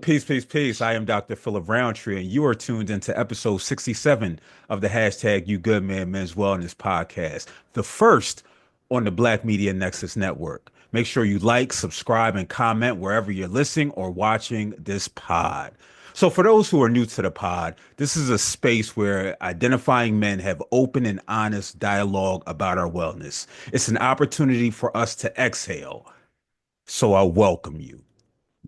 Peace, peace, peace. I am Dr. Philip Roundtree, and you are tuned into episode 67 of the hashtag YouGoodMan Men's Wellness Podcast, the first on the Black Media Nexus Network. Make sure you like, subscribe, and comment wherever you're listening or watching this pod. So, for those who are new to the pod, this is a space where identifying men have open and honest dialogue about our wellness. It's an opportunity for us to exhale. So, I welcome you.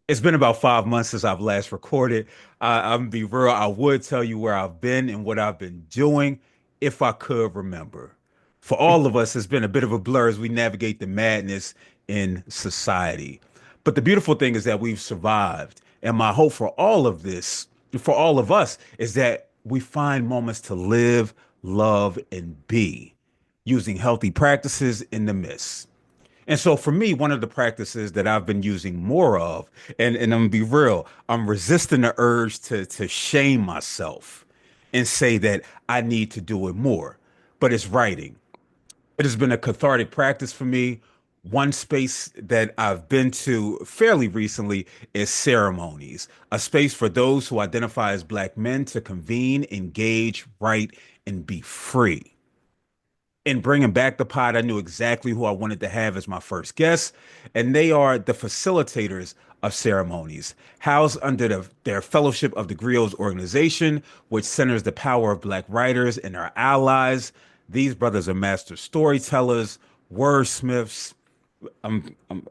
It's been about 5 months since I've last recorded. I'm gonna be real. I would tell you where I've been and what I've been doing if I could remember. For all of us, it's been a bit of a blur as we navigate the madness in society. But the beautiful thing is that we've survived. And my hope for all of this, for all of us, is that we find moments to live, love, and be using healthy practices in the midst. And so for me, one of the practices that I've been using more of, and I'm gonna be real, I'm resisting the urge to shame myself and say that I need to do it more. But it's writing. It has been a cathartic practice for me. One space that I've been to fairly recently is ceremonies, a space for those who identify as Black men to convene, engage, write, and be free. In bringing back the pod, I knew exactly who I wanted to have as my first guest, and they are the facilitators of ceremonies, housed under their Fellowship of the Griots organization, which centers the power of Black writers and our allies. These brothers are master storytellers, wordsmiths.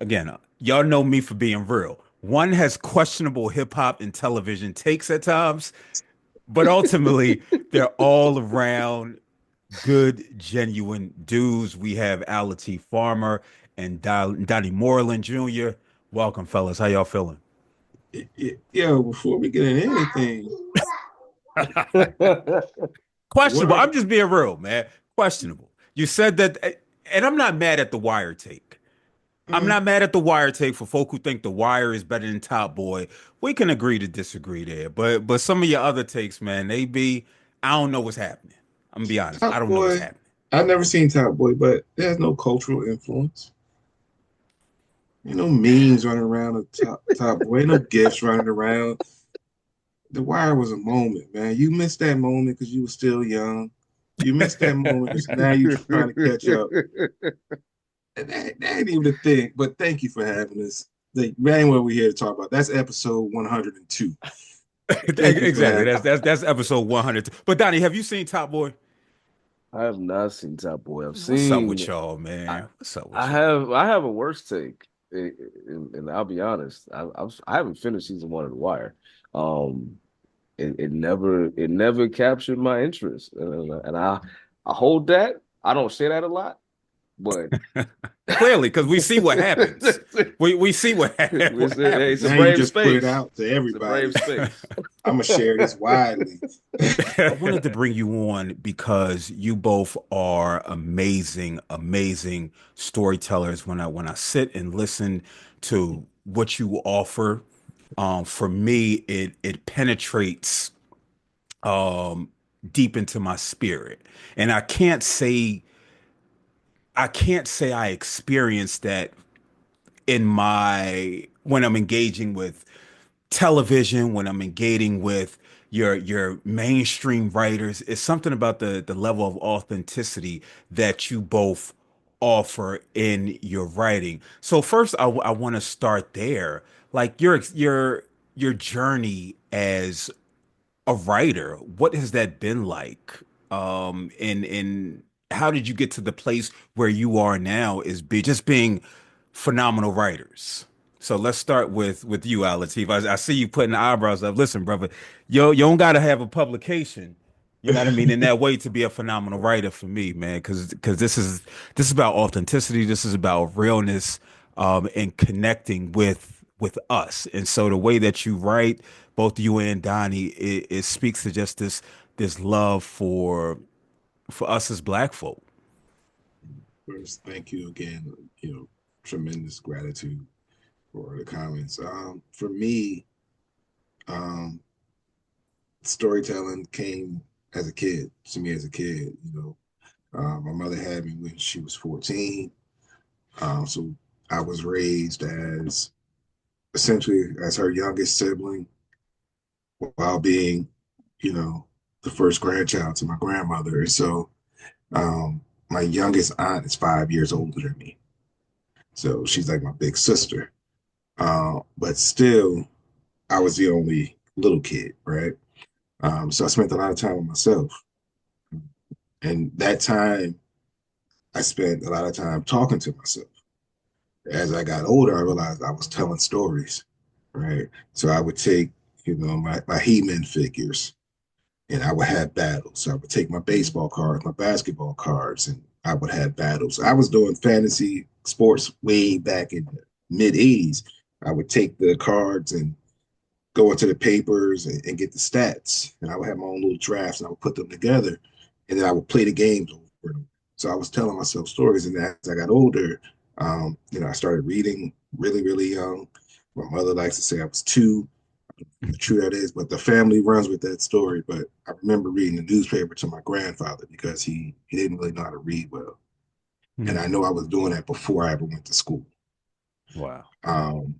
Again, y'all know me for being real. One has questionable hip hop and television takes at times, but ultimately, they're all around good, genuine dudes. We have Al-Lateef Farmer and Donnie Moreland Jr. Welcome, fellas. How y'all feeling? Yo, before we get into anything, what Questionable. are I'm just being real, man. Questionable. You said that, and I'm not mad at the wire take. I'm uh, not mad at the wire take for folk who think the wire is better than Top Boy. We can agree to disagree there. But some of your other takes, man, they be, I don't know what's happening. I'm gonna be honest. I Top don't know what's Boy? happening. I've never seen Top Boy, but there's no cultural influence. Ain't no memes running around of Top Boy. Ain't no gifs running around. The Wire was a moment, man. You missed that moment because you were still young. You missed that moment because now you're trying to catch up. And that ain't even a thing. But thank you for having us. That ain't what we're here to talk about. That's episode 102. Thank you for Exactly. having. That's episode 100. But Donnie, have you seen Top Boy? I have not seen Top Boy. What's up with y'all, I, man? What's up I with y'all? have, I have a worse take, and I'll be honest. I haven't finished season one of The Wire. Um, it never captured my interest, and I hold that. I don't say that a lot, but Clearly, because we see what happens. We see what what it's a happens. Now you brave just put it space. out to It's a everybody. brave space. I'm gonna share this widely. I wanted to bring you on because you both are amazing, amazing storytellers. When I sit and listen to what you offer, for me, it penetrates um deep into my spirit. And I can't say I experienced that in my when I'm engaging with television, when I'm engaging with your mainstream writers. It's something about the level of authenticity that you both offer in your writing. So first, I want to start there. Like your journey as a writer, what has that been like? And how did you get to the place where you are now is just being phenomenal writers? So let's start with you, Al-Lateef. I see you putting the eyebrows up. Listen, brother, you don't gotta have a publication. You know what I mean? In that way to be a phenomenal writer for me, man, because this is about authenticity. This is about realness, and connecting with us. And so the way that you write, both you and Donnie, it speaks to just this love for us as Black folk. First, thank you again. Tremendous gratitude for the comments. For me, um, storytelling came as a kid to me as a kid. My mother had me when she was 14. So I was raised as essentially as her youngest sibling, while being, you know, the first grandchild to my grandmother. And so my youngest aunt is 5 years older than me. So she's like my big sister. But still, I was the only little kid, right? So I spent a lot of time with myself. And that time, I spent a lot of time talking to myself. As I got older, I realized I was telling stories, right? So I would take, my He-Man figures and I would have battles. So I would take my baseball cards, my basketball cards, and I would have battles. I was doing fantasy sports way back in the mid 80s. I would take the cards and go into the papers and get the stats. And I would have my own little drafts and I would put them together. And then I would play the games over them. So I was telling myself stories. And as I got older, I started reading really, really young. My mother likes to say I was two. True that is, but the family runs with that story. But I remember reading the newspaper to my grandfather because he didn't really know how to read well. And I Hmm. know I was doing that before I ever went to school. Wow. Um,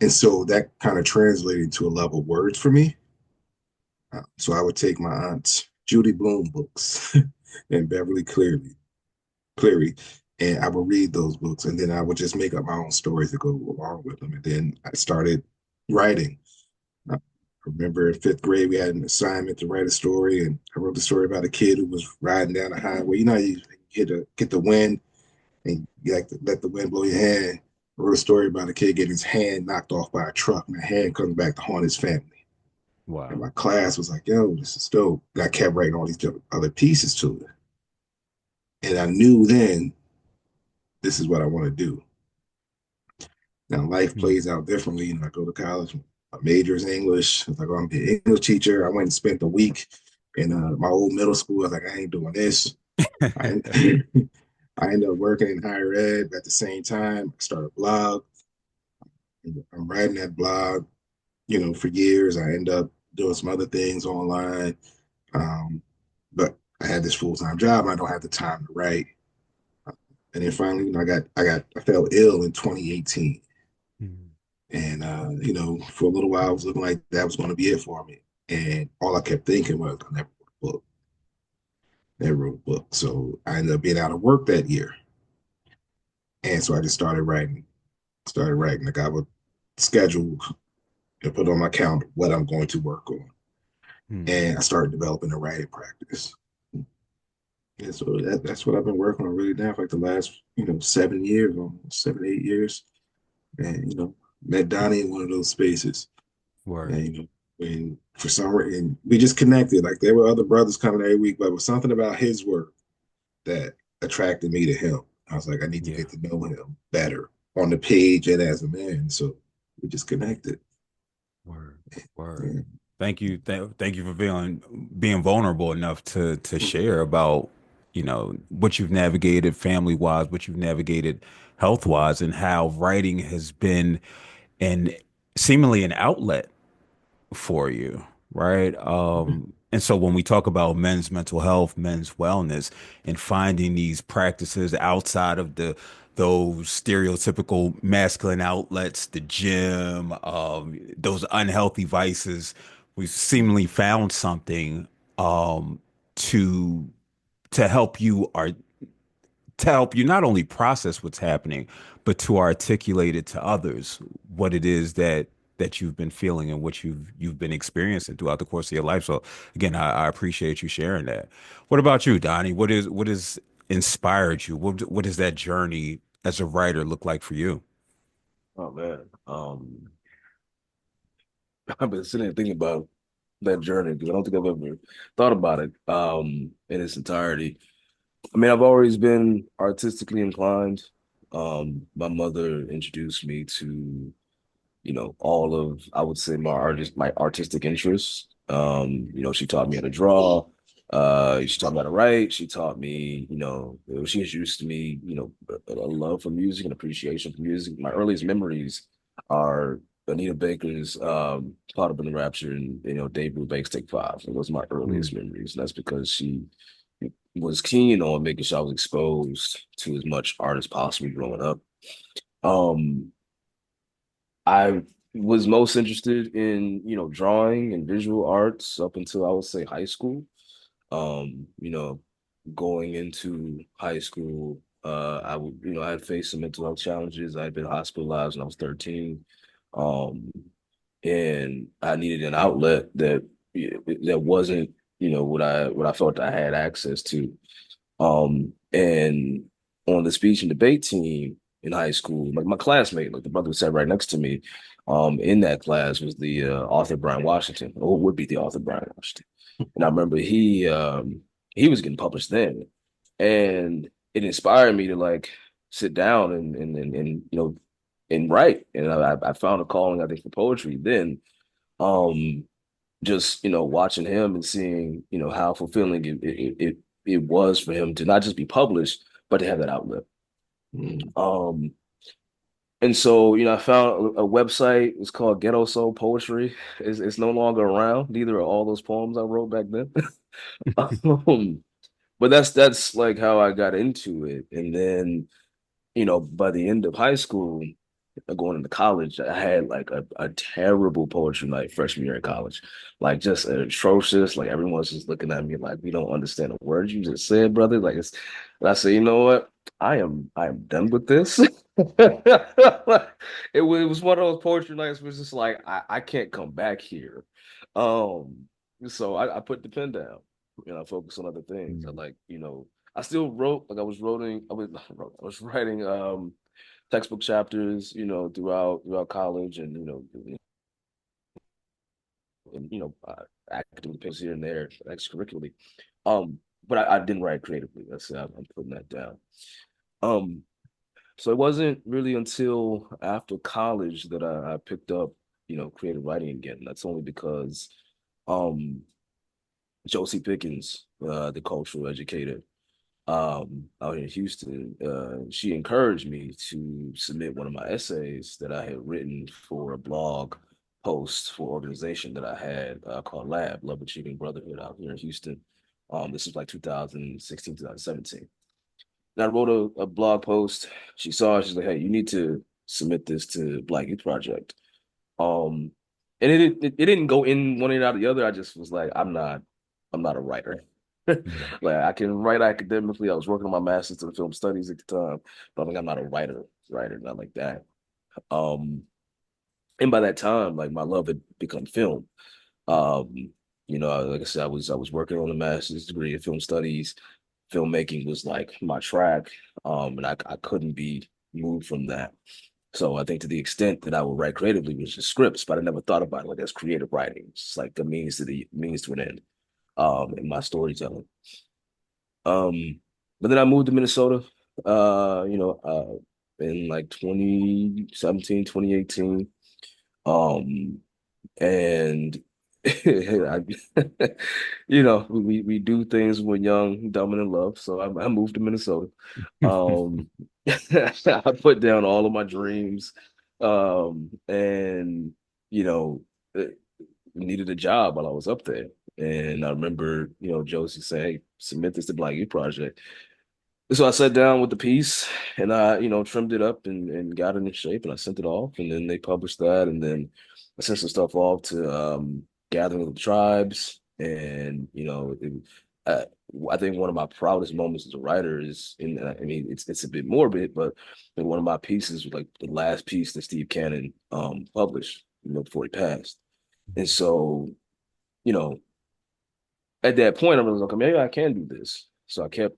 and so that kind of translated to a level of words for me. So I would take my aunt's Judy Blume books and Beverly Cleary, and I would read those books, and then I would just make up my own stories to go along with them. And then I started writing. I remember in fifth grade, we had an assignment to write a story, and I wrote the story about a kid who was riding down the highway. You know, you get the wind, and you like to let the wind blow your hand. I wrote a story about a kid getting his hand knocked off by a truck, and the hand comes back to haunt his family. And Wow. my class was like, yo, this is dope. And I kept writing all these other pieces to it. And I knew then this is what I want to do. Now life Hmm. plays out differently. I go to college. My major is English. I was like, oh, I'm an English teacher. I went and spent a week in my old middle school. I was like, I ain't doing this. I, I ended up working in higher ed. At the same time, I started a blog. I'm writing that blog, for years. I end up doing some other things online. But I had this full time job. I don't have the time to write. And then finally, I fell ill in 2018. Hmm. And for a little while, it was looking like that was going to be it for me. And all I kept thinking was, I never wrote a book. Never wrote a book. So I ended up being out of work that year. And so I just started writing. Started writing. Like I would schedule and put on my calendar what I'm going to work on. Hmm. And I started developing a writing practice. And so that's what I've been working on really now for like the last, 7 years, almost 7, 8 years. And, met Donnie in one of those spaces. Word. And, and for some reason, we just connected. Like there were other brothers coming every week, but it was something about his work that attracted me to him. I was like, I need to Yeah. get to know him better on the page and as a man. So we just connected. Word. Word. Yeah. Thank you for being vulnerable enough to share about, what you've navigated family wise, what you've navigated health wise, and how writing has been an seemingly an outlet for you, right? And so when we talk about men's mental health, men's wellness, and finding these practices outside of those stereotypical masculine outlets, the gym, those unhealthy vices, we've seemingly found something to to help you art to help you not only process what's happening, but to articulate it to others what it is that you've been feeling and what you've been experiencing throughout the course of your life. So again, I appreciate you sharing that. What about you, Donnie? What is inspired you? What does that journey as a writer look like for you? Oh man, I've been sitting and thinking about that journey because I don't think I've ever thought about it in its entirety. I mean, I've always been artistically inclined. My mother introduced me to, all of, I would say, my artistic interests. She taught me how to draw. She taught me how to write. She taught me, she introduced me, a love for music and appreciation for music. My earliest memories are Anita Baker's Caught Up in the Rapture and, Dave Brubeck's Take Five. Those are my earliest Mm, memories. And that's because she was keen on making sure I was exposed to as much art as possible growing up. Um, I was most interested in, drawing and visual arts up until I would say high school. You know, going into high school, I had faced some mental health challenges. I had been hospitalized when I was 13. Um, and I needed an outlet that wasn't, what I felt I had access to. And on the speech and debate team in high school, like my classmate, like the brother who sat right next to me, in that class was the author Brian Washington, or would be the author Brian Washington. And I remember he was getting published then, and it inspired me to like sit down and write. And I found a calling, I think, for poetry then. Um, just watching him and seeing how fulfilling it was for him to not just be published but to have that outlet. Mm. um and so I found a website. It's called Ghetto Soul Poetry. It's no longer around. Neither are all those poems I wrote back then. um, but that's like how I got into it. And then by the end of high school, going into college, I had like a terrible poetry night freshman year in college. Like just atrocious. Like everyone's just looking at me like, we don't understand a word you just said, brother. Like it's, and I said, you know what? I am done with this. It was one of those poetry nights where it's just like I can't come back here. Um so I put the pen down and I focused on other things. I Mm. like, I still wrote, like I was writing textbook chapters, throughout college, academic papers here and there, extracurricularly. Um, but I didn't write creatively. I'm putting that down. Um, so it wasn't really until after college that I picked up, creative writing again. That's only because um Josie Pickens, the cultural educator, out here in Houston, she encouraged me to submit one of my essays that I had written for a blog post for an organization that I had called Love Achieving Brotherhood out here in Houston. This is like 2016, 2017. And I wrote a blog post. She saw it. She's like, hey, you need to submit this to Black Youth Project. Um, and it didn't go in one ear out of the other. I just was like, I'm not a writer. Mm. Like I can write academically. I was working on my master's in film studies at the time, but I'm not a writer, not like that. Um, and by that time, like my love had become film. Um, like I said, I was working on a master's degree in film studies. Filmmaking was like my track, and I couldn't be moved from that. So I think to the extent that I would write creatively was just scripts, but I never thought about it like as creative writing. It's like the means to an end, in my storytelling. Um, but then I moved to Minnesota, in like 2017, 2018. Um, and I, we do things when we're young, dumb, and in love. So I moved to Minnesota. Um, I put down all of my dreams, and you know, eh, needed a job while I was up there. And I remember, Josie saying, "Hey, submit this to Black Youth Project." So I sat down with the piece and I, trimmed it up and got it in shape and I sent it off. And then they published that. And then I sent some stuff off to Gathering of the Tribes. And, uh, I think one of my proudest moments as a writer is I mean, it's a bit morbid, but one of my pieces was like the last piece that Steve Cannon published, before he passed. And so, you know, at that point, I was like, maybe I can do this. So I kept,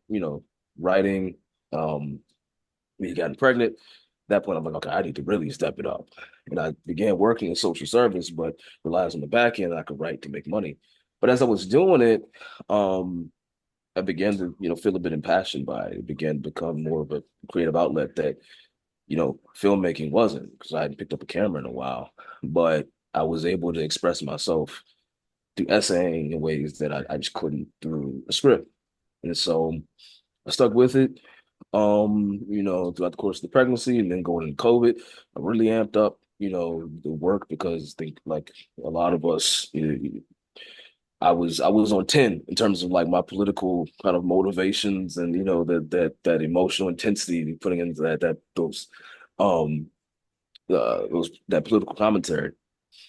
writing. Um, we gotten pregnant. At that point, I'm like, okay, I need to really step it up. And I began working in social service, but relies on the back end. I could write to make money. But as I was doing it, um, I began to, feel a bit impassioned by it. It began to become more of a creative outlet that, filmmaking wasn't because I hadn't picked up a camera in a while. But I was able to express myself through essaying in ways that I just couldn't through a script. And so I stuck with it, throughout the course of the pregnancy and then going into COVID. I really amped up, the work because I think like a lot of us, I was on 10 in terms of like my political kind of motivations and that emotional intensity putting into those um it was that political commentary.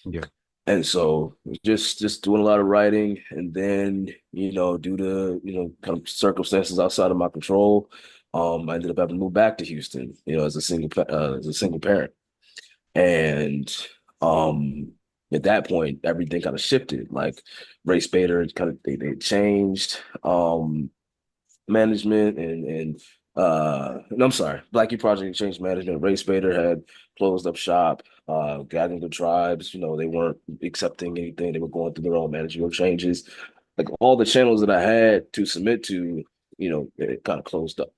Yeah. And so just doing a lot of writing, and then due to kind of circumstances outside of my control, I ended up having to move back to Houston, as a single parent, and um, at that point everything kind of shifted. Like Ray Spader kind of they changed management, and no, I'm sorry, Black Youth Project changed management. Ray Spader had closed up shop. Gathering the tribes, they weren't accepting anything. They were going through their own managerial changes. Like all the channels that I had to submit to, it kind of closed up.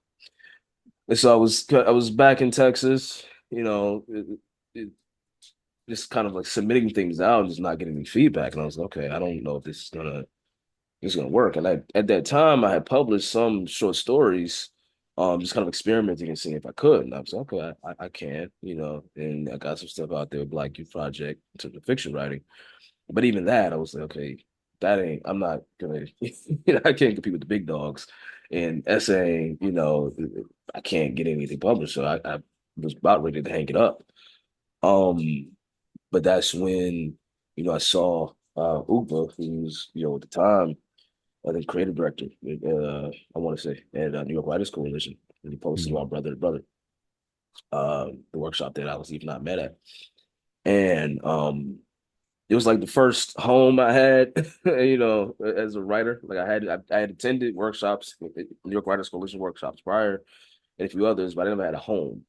And so I was back in Texas, it, just kind of like submitting things out and just not getting any feedback. And I was like, okay, I don't know if this is gonna work. And at that time I had published some short stories, just kind of experimenting and seeing if I could. And I was like, okay, I can, and I got some stuff out there with Black Youth Project in terms of fiction writing. But even that, I was like, okay, I'm not gonna, I can't compete with the big dogs. And essaying, I can't get anything published. So I was about ready to hang it up. Um, but that's when, I saw Upa, who was, at the time, I think creative director, I want to say, at New York Writers Coalition. And he posted Mm. about Brother to Brother, the workshop that I was even not met at. And it was like the first home I had, as a writer. Like I had attended workshops, New York Writers Coalition workshops prior, and a few others, but I never had a home.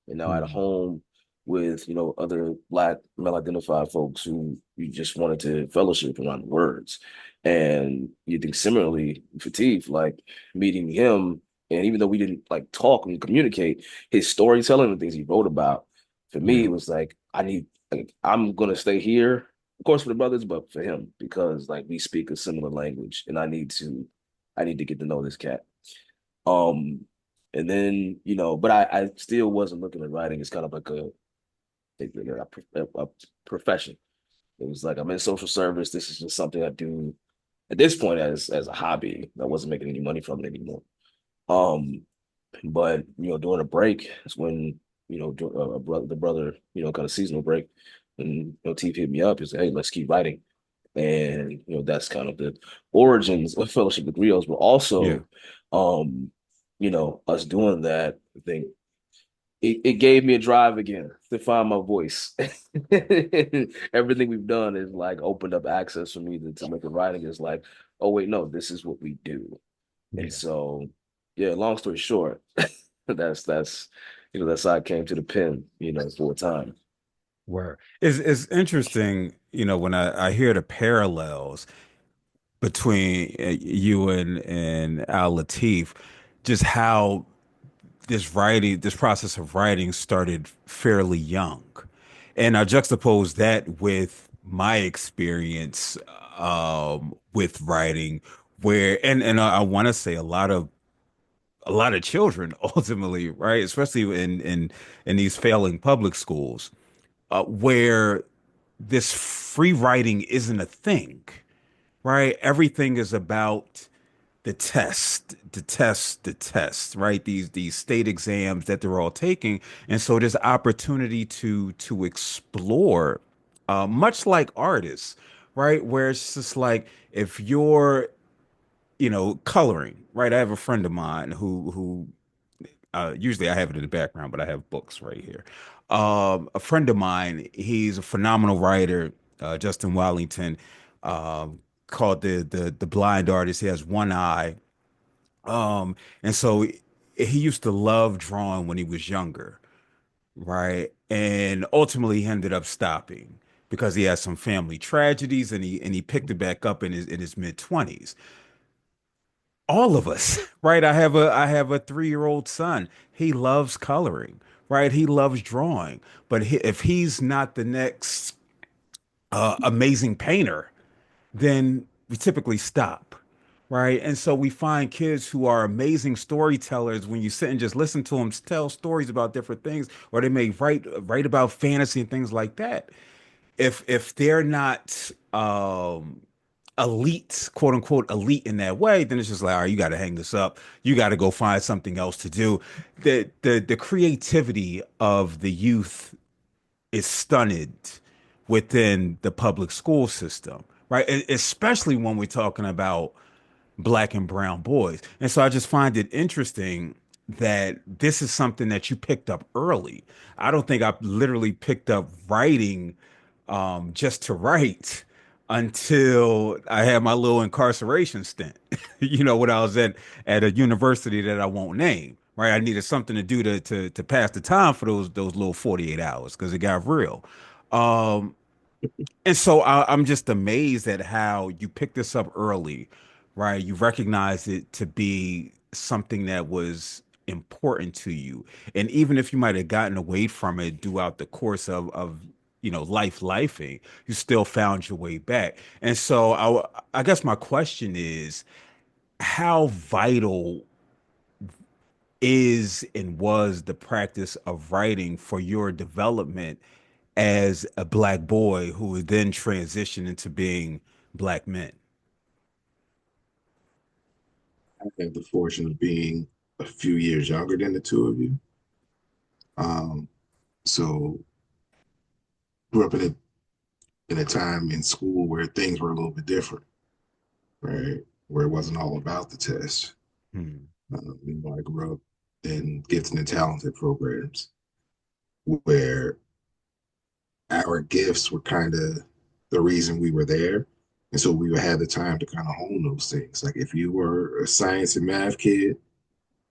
And now I had a Mm. home with, other Black male identified folks who you just wanted to fellowship around the words. And you think similarly, Fatif, like meeting him, and even though we didn't like talk and communicate, his storytelling and things he wrote about, for me, Yeah. it was like, like, I'm gonna stay here, of course, for the brothers, but for him, because like we speak a similar language and I need to get to know this cat. Um, and then, but I still wasn't looking at writing as kind of like a profession. It was like I'm in social service. This is just something I do at this point as a hobby. I wasn't making any money from it anymore. Um, but during a break, it's when the brother, kind of seasonal break, and Teef hit me up. He said, "Hey, let's keep writing." And that's kind of the origins of Fellowship of Griots, but Yeah. also, um, us doing that. I think it gave me a drive again to find my voice. Everything we've done is like opened up access for me to make a writing. Is like, oh wait, no, this is what we do. And Yeah. so, yeah, long story short, that's that's how I came to the pen, for a time. Where it's interesting, when I hear the parallels between you and Al-Lateef, just how this process of writing started fairly young. And I juxtapose that with my experience with writing, where and I want to say a lot of children ultimately, right, especially in these failing public schools, where this free writing isn't a thing, right? Everything is about the test, right? These state exams that they're all taking, and so there's opportunity to explore, much like artists, right? Where it's just like if you're, coloring, right? I have a friend of mine who usually I have it in the background, but I have books right here. A friend of mine, he's a phenomenal writer, Justin Wellington, um, called the blind artist. He has one eye, and so he used to love drawing when he was younger, right? And ultimately, he ended up stopping because he had some family tragedies, and he picked it back up in his mid 20s. All of us, right? I have a 3-year-old son. He loves coloring, right? He loves drawing, but if he's not the next amazing painter, then we typically stop, right? And so we find kids who are amazing storytellers when you sit and just listen to them tell stories about different things, or they may write about fantasy and things like that. If they're not elite, quote unquote, elite in that way, then it's just like, all right, you got to hang this up. You got to go find something else to do. The creativity of the youth is stunted within the public school system, right? Especially when we're talking about black and brown boys. And so I just find it interesting that this is something that you picked up early. I don't think I've literally picked up writing just to write until I had my little incarceration stint. When I was at a university that I won't name. Right, I needed something to do to pass the time for those little 48 hours because it got real. Um, and so I'm just amazed at how you picked this up early, right? You recognized it to be something that was important to you. And even if you might have gotten away from it throughout the course of lifing, you still found your way back. And so I guess my question is, how vital is and was the practice of writing for your development as a black boy who would then transition into being black men? I had the fortune of being a few years younger than the two of you. Um, so grew up in a time in school where things were a little bit different, right? Where it wasn't all about the test. Hmm. I grew up in gifted and talented programs where our gifts were kind of the reason we were there. And so we would have the time to kind of hone those things. Like if you were a science and math kid,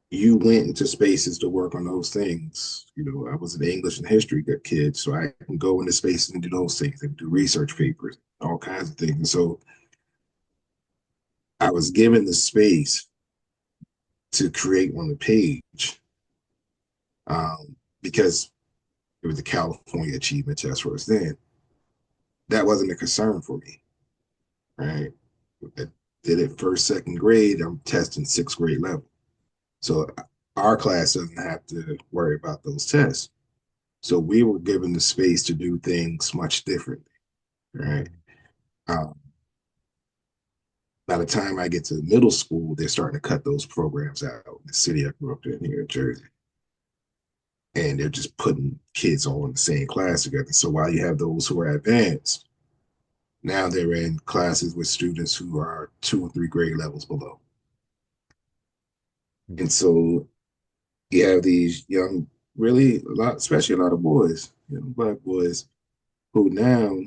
you went into spaces to work on those things. I was an English and history kid, so I can go into spaces and do those things and do research papers, all kinds of things. And so I was given the space to create on the page because it was the California Achievement Test for us then. That wasn't a concern for me, right? I did it first, second grade. I'm testing sixth grade level. So our class doesn't have to worry about those tests. So we were given the space to do things much differently, right? Um, by the time I get to middle school, they're starting to cut those programs out in the city I grew up in here in Jersey. And they're just putting kids all in the same class together. So while you have those who are advanced, now they're in classes with students who are 2 and 3 grade levels below. And so you have these young, really a lot, especially a lot of boys, black boys, who now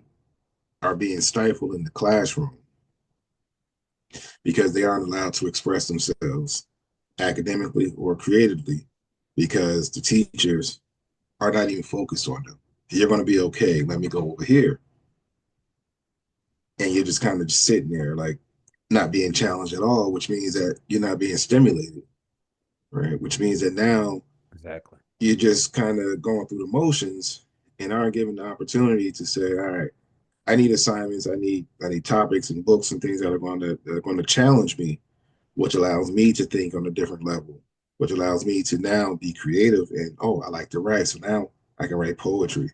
are being stifled in the classroom because they aren't allowed to express themselves academically or creatively because the teachers are not even focused on them. You're going to be okay. Let me go over here. And you're just kind of just sitting there, like not being challenged at all, which means that you're not being stimulated, right? Which means that now Exactly. you're just kind of going through the motions and aren't given the opportunity to say, all right, I need assignments, I need topics and books and things that are going to challenge me, which allows me to think on a different level, which allows me to now be creative and I like to write. So now I can write poetry.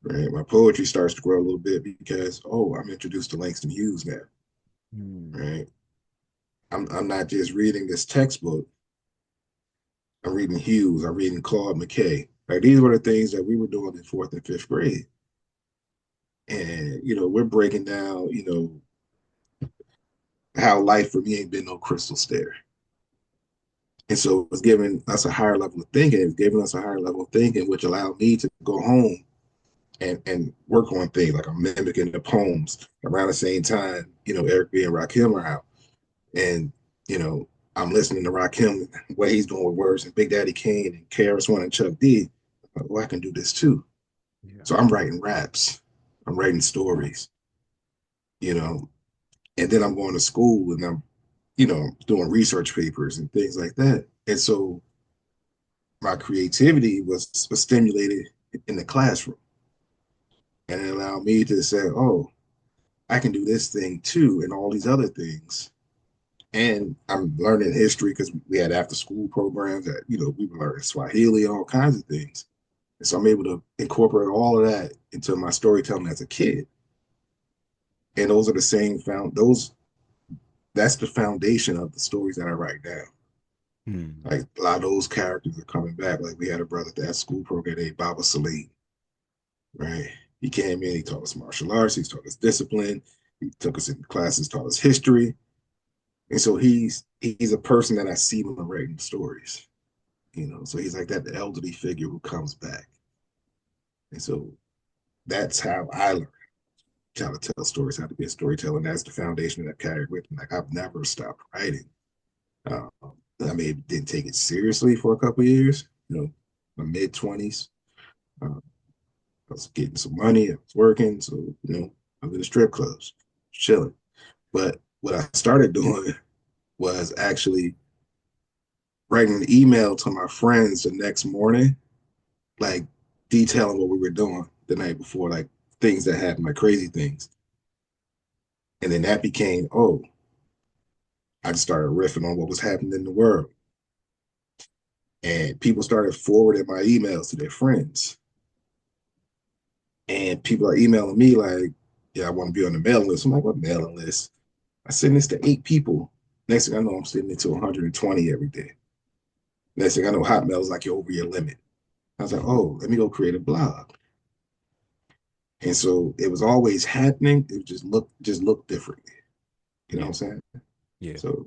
Right. My poetry starts to grow a little bit because I'm introduced to Langston Hughes now. Hmm. Right. I'm not just reading this textbook. I'm reading Hughes. I'm reading Claude McKay. Like these were the things that we were doing in fourth and fifth grade. And we're breaking down, how life for me ain't been no crystal stair. And so it's giving us a higher level of thinking. It's giving us a higher level of thinking, which allowed me to go home and work on things like I'm mimicking the poems around the same time, Eric B. and Rakim are out. And, you know, I'm listening to Rakim, what he's doing with words and Big Daddy Kane and KRS One and Chuck D. Like, I can do this too. Yeah. So I'm writing raps, I'm writing stories, you know, and then I'm going to school and I'm, doing research papers and things like that. And so my creativity was stimulated in the classroom. And it allowed me to say, I can do this thing too, and all these other things. And I'm learning history because we had after school programs that, we were learning Swahili and all kinds of things. And so I'm able to incorporate all of that into my storytelling as a kid. And those are the same that's the foundation of the stories that I write down. Hmm. Like a lot of those characters are coming back. Like we had a brother at that school program named Baba Salim. right? He came in, he taught us martial arts, he taught us discipline, he took us in classes, taught us history. And so he's a person that I see when I'm writing stories, So he's like that elderly figure who comes back. And so that's how I learned how to tell stories, how to be a storyteller. And that's the foundation that I've carried with me. Like I've never stopped writing. Um, I mean, didn't take it seriously for a couple of years, my mid 20s. I was getting some money, I was working, so I was in the strip clubs, chilling. But what I started doing was actually writing an email to my friends the next morning, like detailing what we were doing the night before, like things that happened, like crazy things. And then that became, oh, I just started riffing on what was happening in the world. And people started forwarding my emails to their friends. And people are emailing me like, yeah, I want to be on the mailing list. I'm like, what mailing list? I send this to 8 people. Next thing I know, I'm sending it to 120 every day. Next thing I know, Hotmail is like, you're over your limit. I was like, oh, let me go create a blog. And so it was always happening. It just looked differently. You know Yeah. what I'm saying? Yeah. So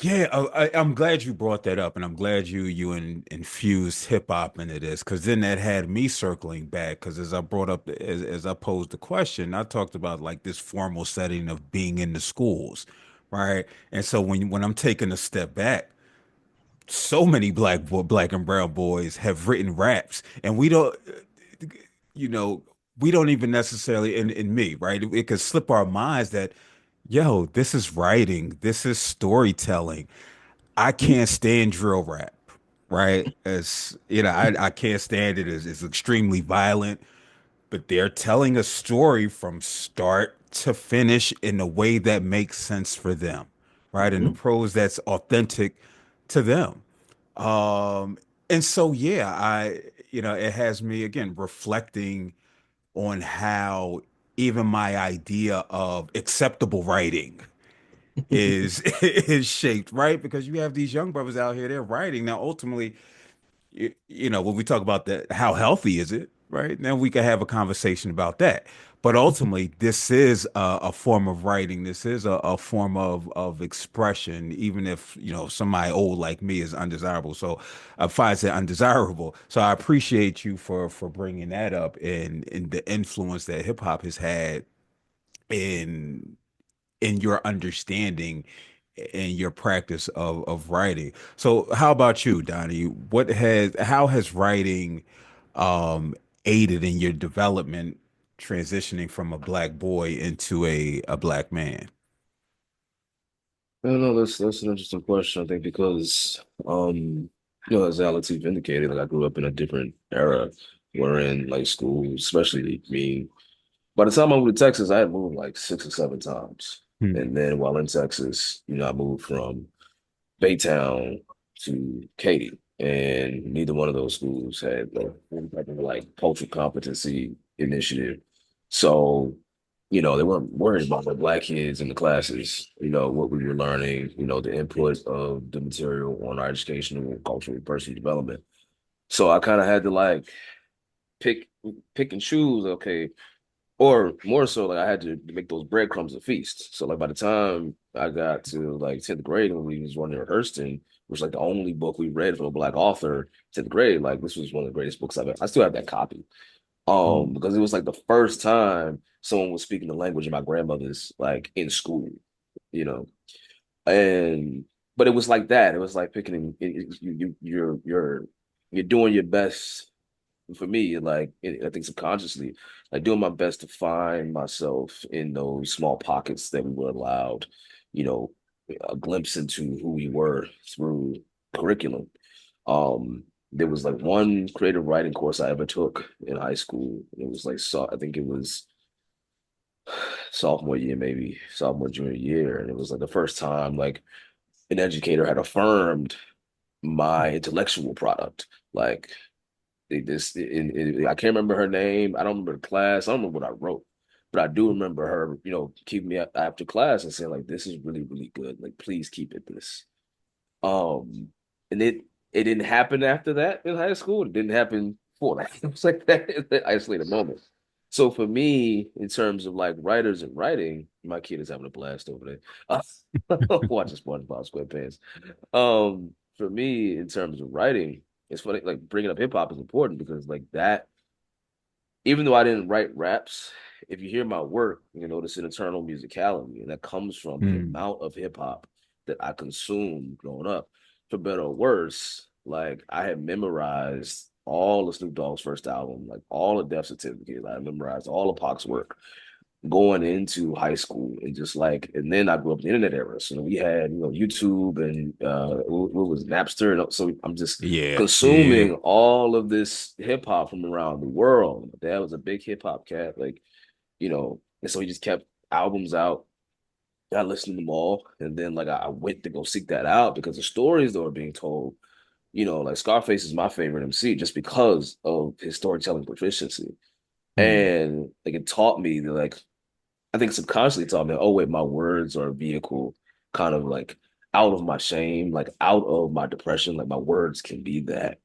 Yeah, I'm glad you brought that up, and I'm glad you infused hip hop into this, because then that had me circling back. Because as I brought up, as I posed the question, I talked about like this formal setting of being in the schools, right? And so when I'm taking a step back, so many black and brown boys have written raps, and you know, we don't even necessarily in me, right? It could slip our minds that, yo, this is writing, this is storytelling. I can't stand drill rap, right? As you know, I can't stand it. It's extremely violent, but they're telling a story from start to finish in a way that makes sense for them, right? In the mhm. prose that's authentic to them. Um, and so yeah, it has me again reflecting on how even my idea of acceptable writing is is shaped, right? Because you have these young brothers out here, they're writing. Now, ultimately, when we talk about that, how healthy is it, right? Now we can have a conversation about that. But ultimately, this is a form of writing. This is a form of expression, even if, somebody old like me is undesirable. So I find it undesirable. So I appreciate you for bringing that up and the influence that hip hop has had in your understanding and your practice of writing. So how about you, Donnie? How has writing um aided in your development transitioning from a black boy into a black man? I don't know, that's an interesting question, I think, because as Al-Lateef indicated, like I grew up in a different era wherein like school, especially me, by the time I moved to Texas, I had moved like 6 or 7 times. Hmm. And then while in Texas, I moved from Baytown to Katy. And neither one of those schools had like any type of like cultural competency initiative. So, they weren't worried about the black kids in the classes, what we were learning, the input of the material on our educational, cultural, and personal development. So I kind of had to like pick pick and choose, okay, or more so, like I had to make those breadcrumbs a feast. So like by the time I got to like 10th grade when we was running Hurston, which was like the only book we read from a black author, 10th grade, like this was one of the greatest books I've ever. I still have that copy. Because it was like the first time someone was speaking the language of my grandmother's like in school, you know. And but it was like that. It was like picking you're doing your best for me, like I think subconsciously, like doing my best to find myself in those small pockets that we were allowed, you know, a glimpse into who we were through curriculum. There was like one creative writing course I ever took in high school. It was like I think it was sophomore year, maybe sophomore junior year, and it was like the first time like an educator had affirmed my intellectual product. Like I can't remember her name. I don't remember the class. I don't remember what I wrote, but I do remember her, keeping me up after class and saying like, "This is really, really good. Like, please keep it this." Um, and it didn't happen after that in high school. It didn't happen. before that. It was like that isolated moment. So for me, in terms of like writers and writing, my kid is having a blast over there. Watching SpongeBob SquarePants. For me, in terms of writing, it's funny, like bringing up hip hop is important because like that, even though I didn't write raps, if you hear my work, you notice an internal musicality, and that comes from the Mm. amount of hip hop that I consumed growing up. For better or worse, like I had memorized all of Snoop Dogg's first album, like all of Death Certificate. I memorized all of Pac's work going into high school and just like, and then I grew up in the internet era. So we had, YouTube and what was Napster. And so I'm just Yeah, yeah. consuming all of this hip hop from around the world. My dad was a big hip hop cat, like, and so he just kept albums out. I listened to them all. And then like I went to go seek that out because the stories that were being told, like Scarface is my favorite MC just because of his storytelling proficiency. Mm. And like it taught me that like I think subconsciously taught me, oh wait, my words are a vehicle, kind of like out of my shame, like out of my depression, like my words can be that.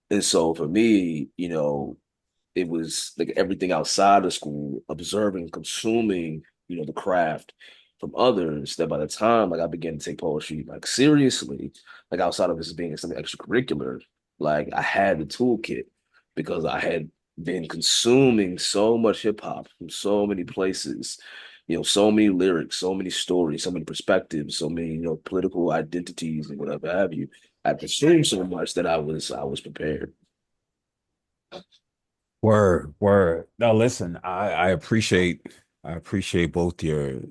And so for me, it was like everything outside of school, observing, consuming, the craft from others that by the time like I began to take poetry like seriously, like outside of this being something extracurricular, like I had the toolkit because I had been consuming so much hip hop from so many places, so many lyrics, so many stories, so many perspectives, so many, political identities and whatever have you. I consumed so much that I was prepared. Word, word. Now listen, I appreciate both your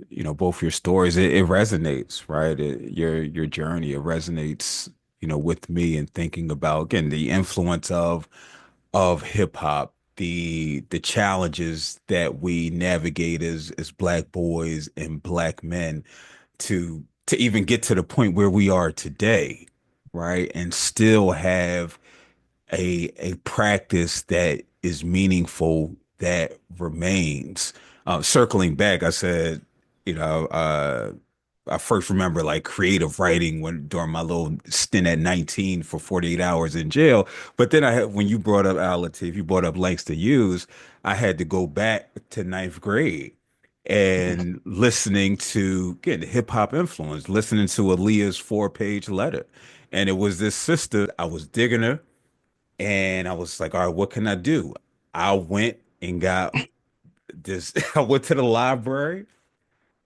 stories. It resonates, right? Your journey, it resonates, with me and thinking about again the influence of hip hop, the challenges that we navigate as black boys and black men to even get to the point where we are today, right? And still have a practice that is meaningful that remains. Circling back, I said, you know, uh, I first remember like creative writing when during my little stint at 19 for 48 hours in jail. But then I had when you brought up Al-Lateef, you brought up Langston Hughes, I had to go back to ninth grade and listening to again hip hop influence, listening to Aaliyah's 4-page letter. And it was this sister, I was digging her. And I was like, all right, what can I do? I went and got this. I went to the library.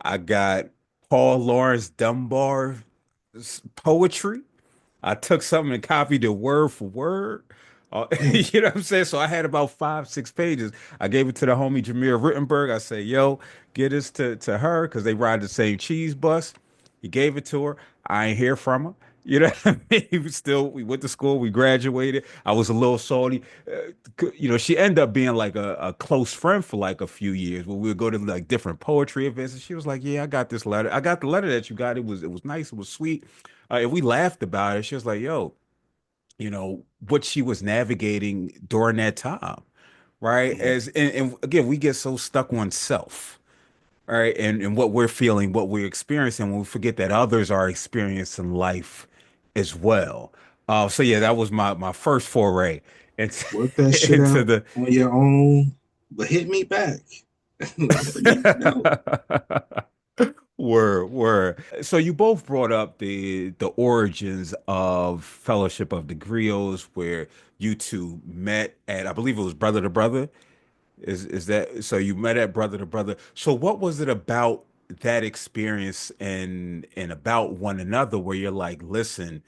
I got Paul Lawrence Dunbar's poetry. I took something and copied it word for word. Damn. You know what I'm saying? So I had about 5, 6 pages. I gave it to the homie Jameer Rittenberg. I said, yo, get this to her because they ride the same cheese bus. He gave it to her. I ain't hear from her. You know what I mean? We went to school, we graduated. I was a little salty. She ended up being like a close friend for like a few years where we would go to like different poetry events. And she was like, yeah, I got this letter. I got the letter that you got. It was nice. It was sweet. And we laughed about it. She was like, yo, what she was navigating during that time, right? Mhm. And again, we get so stuck on self, right? And what we're feeling, what we're experiencing, when we forget that others are experiencing life as well. So yeah, that was my first foray into Work that shit into out the on your own, but hit me back. Let me know. word, word. So you both brought up the origins of Fellowship of the Griots, where you two met at, I believe it was Brother to Brother. Is that so? You met at Brother to Brother. So what was it about that experience and about one another where you're like, listen,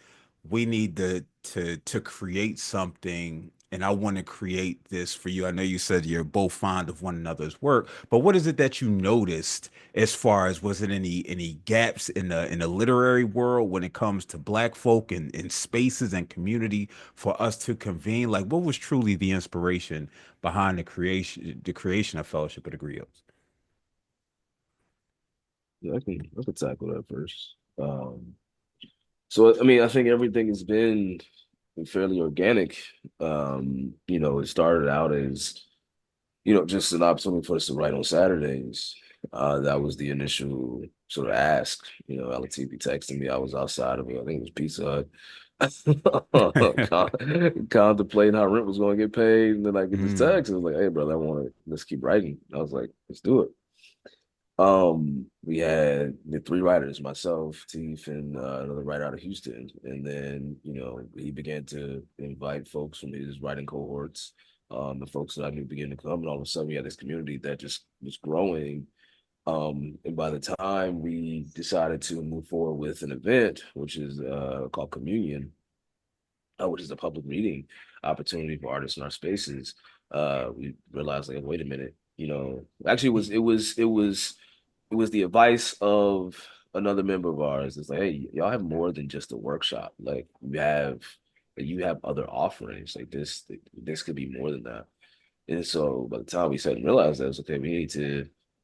we need to create something, and I want to create this for you. I know you said you're both fond of one another's work, but what is it that you noticed as far as was it any gaps in the literary world when it comes to black folk and spaces and community for us to convene? Like what was truly the inspiration behind the creation of Fellowship of the Griots? Yeah, I can tackle that first. So I mean, I think everything has been fairly organic. It started out as, just an opportunity for us to write on Saturdays. That was the initial sort of ask. Al-Lateef texted me. I was outside of it. I think it was Pizza Hut. Contemplating how rent was going to get paid, and then I get this Mm, text, and it's like, "Hey, brother, I want to let's keep writing." I was like, "Let's do it." We had the three writers, myself, Teef, and another writer out of Houston, and then he began to invite folks from his writing cohorts, the folks that I knew began to come, and all of a sudden we had this community that just was growing. And by the time we decided to move forward with an event, which is called Communion, which is a public reading opportunity for artists in our spaces, we realized like, wait a minute, actually it was the advice of another member of ours. It's like, hey, y'all have more than just a workshop. Like you have other offerings. Like this could be more than that. And so by the time we sat and realized that, it's okay, we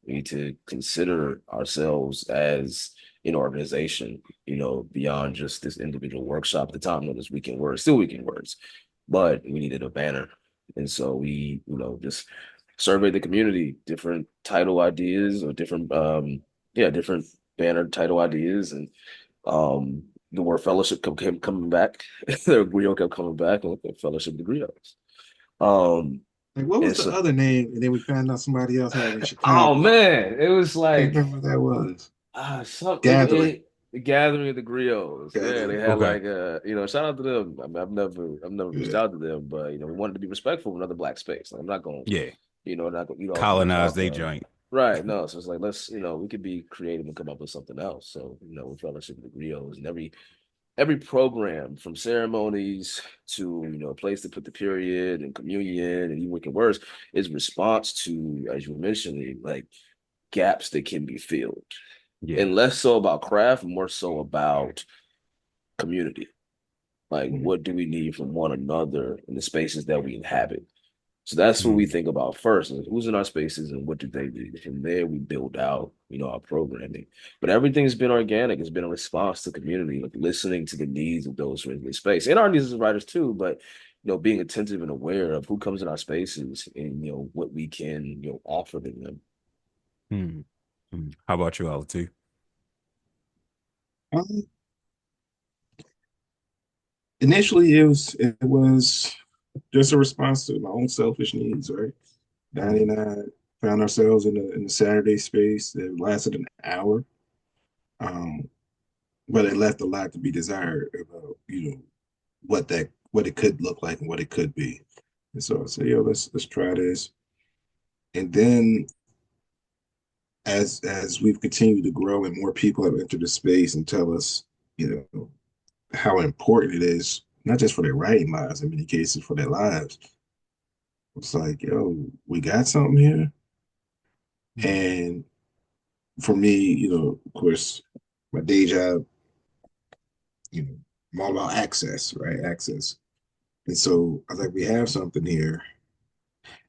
need to consider ourselves as an organization, beyond just this individual workshop. At the time, no, this weekend words, still weekend words, but we needed a banner. And so we, just surveyed the community, different title ideas or different banner title ideas. And the word fellowship kept coming back. The Griot kept coming back, and the fellowship the Griots. Um, Like, what was and the so, other name? And then we found out somebody else had it in oh Chicago. man, it was Can't like remember what that was. Gathering. the gathering of the griots. Yeah, they Gathering. had okay. like shout out to them. I mean, I've never reached Yeah. out to them, but we wanted to be respectful of another black space. Like, I'm not gonna, Yeah. not gonna eat all too much Colonize off they of. joint. Right, no, so it's like let's, we could be creative and come up with something else. So, we fellowship with the griots, and every program from ceremonies to a place to put the period and communion and even wicked words is response to, as you were mentioning, like gaps that can be filled, Yeah. and less so about craft, more so about community. Like, Mhm. what do we need from one another in the spaces that we inhabit? So that's what we Mm, think about first: is who's in our spaces and what do they need. From there, we build out, our programming. But everything's been organic. It's been a response to community, like listening to the needs of those who are in the space, and our needs as writers too. But being attentive and aware of who comes in our spaces and what we can offer to them. mm, mm. How about you, Al-Lateef? Um, Initially, it was just a response to my own selfish needs, right? Donnie Mm, and I found ourselves in the Saturday space that lasted an hour, um, but it left a lot to be desired about what it could look like and what it could be. And so I said, yo, let's try this. And then as we've continued to grow and more people have entered the space and tell us, how important it is, not just for their writing lives, in many cases for their lives. It's like, yo, we got something here. mm, And for me, of course, my day job, I'm all about access, right? Access. And so I was like, we have something here,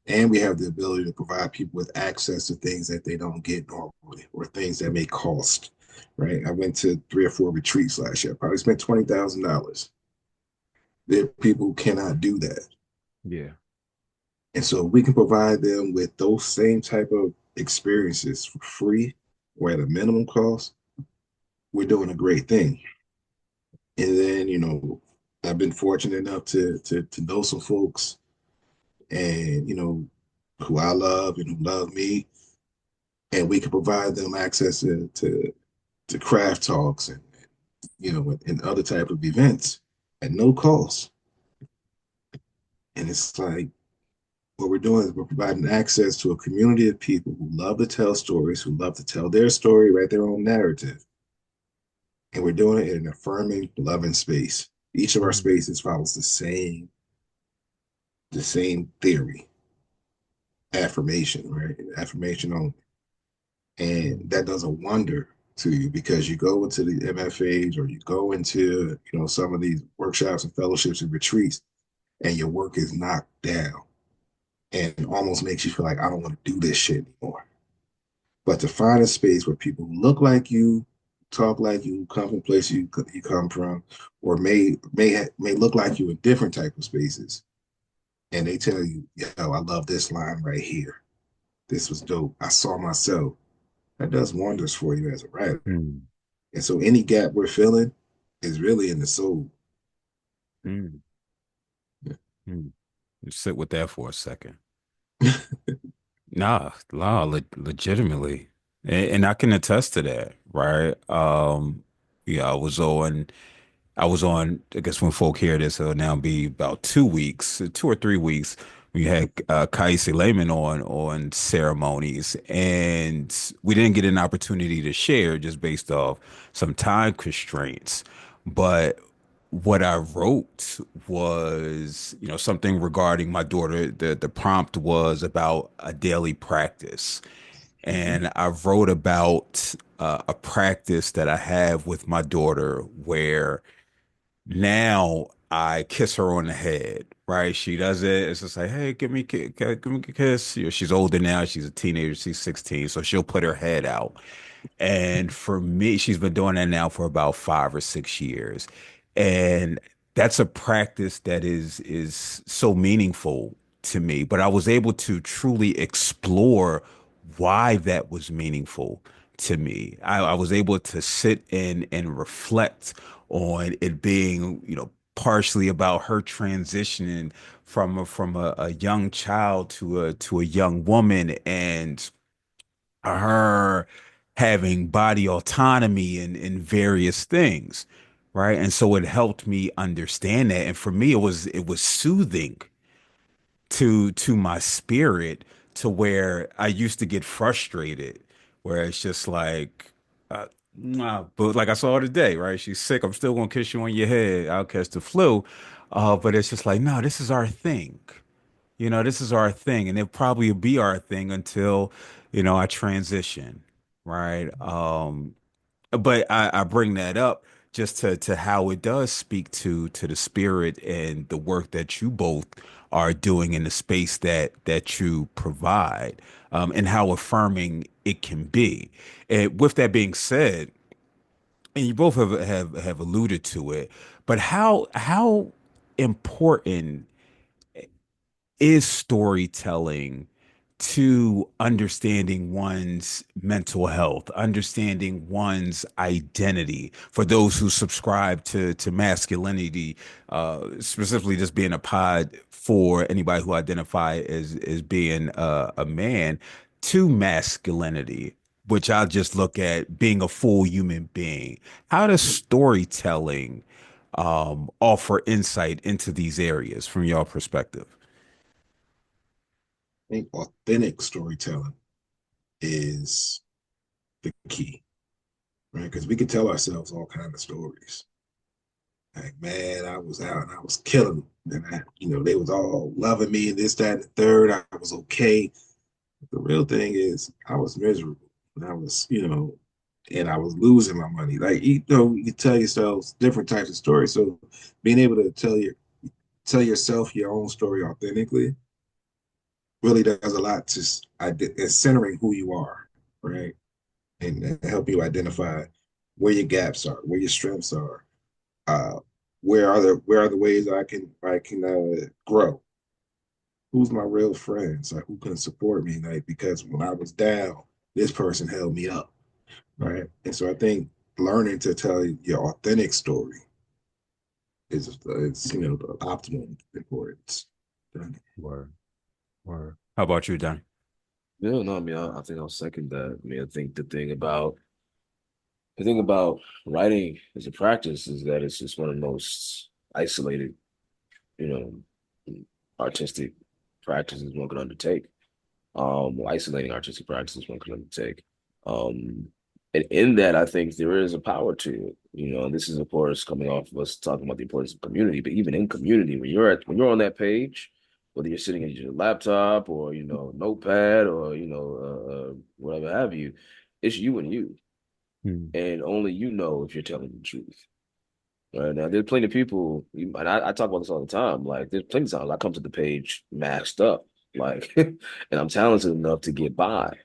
and we have the ability to provide people with access to things that they don't get normally or things that may cost, right? I went to 3 or 4 retreats last year. I probably spent $20,000. There are people who cannot do that. yeah. And so we can provide them with those same type of experiences for free or at a minimum cost. We're doing a great thing. And then, I've been fortunate enough to know some folks and, who I love and who love me. And we can provide them access to craft talks and, and other type of events at no cost. And it's like what we're doing is we're providing access to a community of people who love to tell stories, who love to tell their story, write their own narrative. And we're doing it in an affirming, loving space. Each of our Mm, spaces follows the same theory, affirmation, right? Affirmation only. And mm, that does a wonder to you because you go into the MFAs or you go into, some of these workshops and fellowships and retreats, and your work is knocked down and almost makes you feel like I don't want to do this shit anymore. But to find a space where people who look like you, talk like you, come from places you come from, or may look like you in different type of spaces, and they tell you, "Yo, I love this line right here. This was dope. I saw myself." That does wonders for you as a writer. mm, And so, any gap we're filling is really in the soul. Mm, Yeah. mm. Sit with that for a second. Nah, legitimately, and I can attest to that, right? Yeah, I was on, I guess when folk hear this, it'll now be about 2 weeks, 2 or 3 weeks. We had Kaisi Lehman on ceremonies, and we didn't get an opportunity to share just based off some time constraints. But what I wrote was, something regarding my daughter. The prompt was about a daily practice, Mhm. and I wrote about a practice that I have with my daughter where now I kiss her on the head, right? She does it. It's just like, hey, give me a kiss. She's older now. She's a teenager. She's 16. So she'll put her head out. And for me, she's been doing that now for about 5 or 6 years. And that's a practice that is so meaningful to me. But I was able to truly explore why that was meaningful to me. I was able to sit in and reflect on it being, partially about her transitioning from a young child to a young woman, and her having body autonomy in various things, right? And so it helped me understand that. And for me, it was soothing to my spirit, to where I used to get frustrated, where it's just like, nah. But like I saw her today, right? She's sick. I'm still gonna kiss you on your head. I'll catch the flu. But it's just like, no, this is our thing. This is our thing, and it'll probably be our thing until, I transition, right? But I bring that up just to how it does speak to the spirit and the work that you both are doing in the space that you provide, and how affirming it can be. And with that being said, and you both have alluded to it, but how important is storytelling to understanding one's mental health, understanding one's identity? For those who subscribe to masculinity, specifically just being a pod for anybody who identify as being a man, to masculinity, which I just look at being a full human being. How does storytelling offer insight into these areas from your perspective? I think authentic storytelling is the key, right? Because we can tell ourselves all kinds of stories. Like, man, I was out and I was killing them. And they was all loving me and this, that, and the third. I was okay. The real thing is I was miserable. And I was, and I was losing my money. Like, you can tell yourselves different types of stories. So being able to tell yourself your own story authentically really does a lot to centering who you are, right? And help you identify where your gaps are, where your strengths are, uh, where are the ways I can grow. Who's my real friends? Like, who can support me? Like, because when I was down, this person held me up, right? And so I think learning to tell your authentic story is the optimal importance. Word, word. How about you, Donnie? Yeah, no, I mean, I think I'll second that. I mean, I think the thing about writing as a practice is that it's just one of the most isolated, you know, artistic practices one can undertake. Isolating artistic practices one can undertake. Um, and in that, I think there is a power to it. And this is of course coming off of us talking about the importance of community, but even in community, when you're on that page, whether you're sitting at your laptop or notepad or whatever have you, it's you and you, Hmm. and only you know if you're telling the truth. Right now, there's plenty of people, and I talk about this all the time. Like, there's plenty of times I come to the page maxed up, like, and I'm talented enough to get by,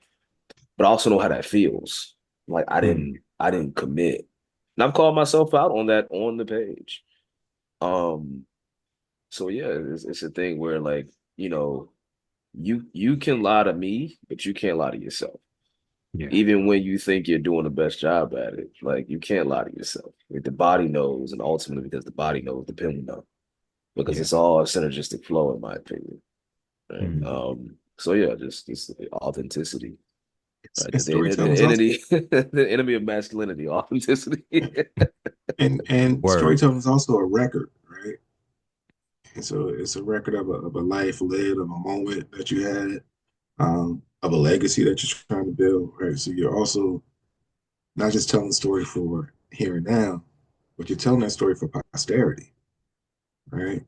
but I also know how that feels. Like, Hmm. I didn't commit, and I've called myself out on that on the page. Um, so yeah, it's a thing where, like, you can lie to me, but you can't lie to yourself. Yeah. Even when you think you're doing the best job at it, like, you can't lie to yourself. Like, the body knows, and ultimately because the body knows, the pen will know. because Yeah. it's all a synergistic flow, in my opinion. Right. Mm. So yeah, just authenticity. Right. And storytelling The is also enemy, the enemy of masculinity, authenticity. and Word. storytelling is also a record, right? And so it's a record of a life lived, of a moment that you had, of a legacy that you're trying to build, right? So you're also not just telling the story for here and now, but you're telling that story for posterity, right?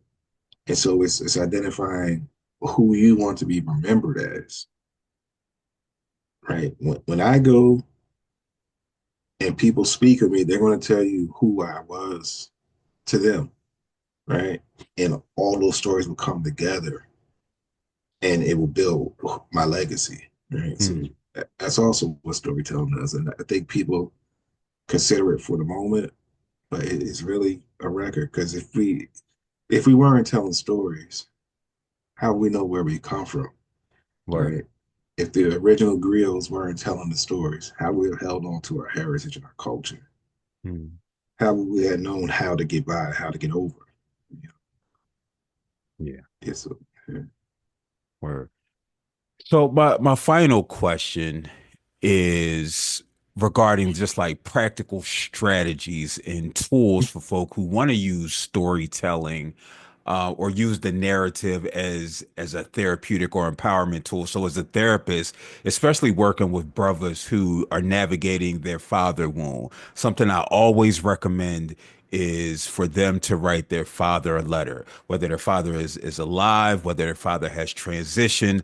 And so it's identifying who you want to be remembered as, right? When I go and people speak of me, they're going to tell you who I was to them, right? And all those stories will come together and it will build my legacy, right? So Mm. that's also what storytelling does. And I think people consider it for the moment, but it is really a record because if we weren't telling stories, how would we know where we come from, Word. right? If the original griots weren't telling the stories, how would we have held on to our heritage and our culture? Mm. How would we have known how to get by, how to get over? You know, Yeah. it's a, yeah. Word. So my final question is regarding just like practical strategies and tools for folk who want to use storytelling or use the narrative as a therapeutic or empowerment tool. So as a therapist, especially working with brothers who are navigating their father wound, something I always recommend is for them to write their father a letter, whether their father is alive, whether their father has transitioned.